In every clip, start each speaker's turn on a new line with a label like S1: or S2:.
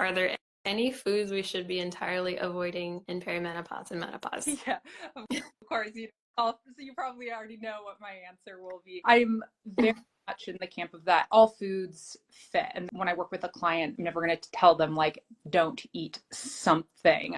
S1: are there any foods we should be entirely avoiding in perimenopause and menopause?
S2: Yeah, of course. So you probably already know what my answer will be. I'm very much in the camp of that. All foods fit. And when I work with a client, I'm never going to tell them like, don't eat something.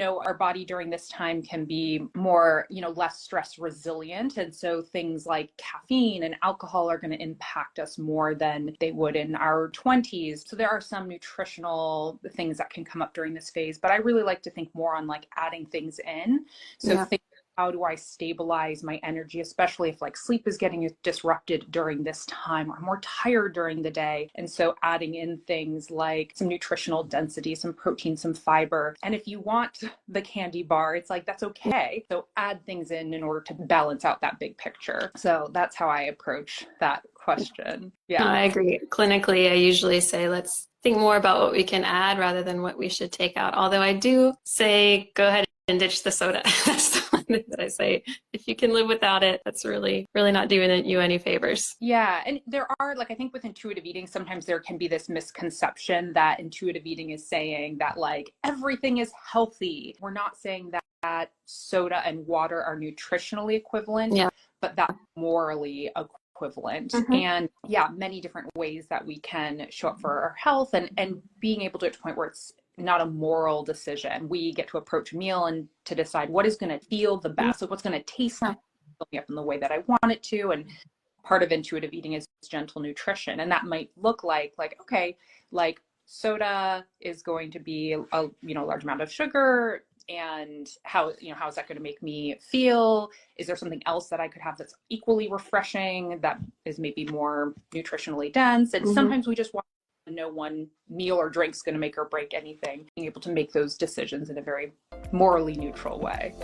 S2: Our body during this time can be more, less stress resilient. And so things like caffeine and alcohol are going to impact us more than they would in our 20s. So there are some nutritional things that can come up during this phase, but I really like to think more on like adding things in. So how do I stabilize my energy, especially if like sleep is getting disrupted during this time, or I'm more tired during the day. And so adding in things like some nutritional density, some protein, some fiber. And if you want the candy bar, it's like, that's okay. So add things in order to balance out that big picture. So that's how I approach that question. Yeah.
S1: No, I agree. Clinically, I usually say, let's think more about what we can add rather than what we should take out. Although I do say, go ahead and ditch the soda. That's the one thing that I say. If you can live without it, that's really, really not doing you any favors.
S2: Yeah. And there are, like, I think with intuitive eating, sometimes there can be this misconception that intuitive eating is saying that like everything is healthy. We're not saying that soda and water are nutritionally equivalent, but that morally equivalent. And many different ways that we can show up for our health and being able to get to a point where it's not a moral decision. We get to approach a meal and to decide what is going to feel the best. So what's going to taste up in the way that I want it to. And part of intuitive eating is gentle nutrition. And that might look like, okay, like soda is going to be a large amount of sugar. And how is that going to make me feel? Is there something else that I could have that's equally refreshing, that is maybe more nutritionally dense? And sometimes we just want to know one meal or drink is going to make or break anything. Being able to make those decisions in a very morally neutral way.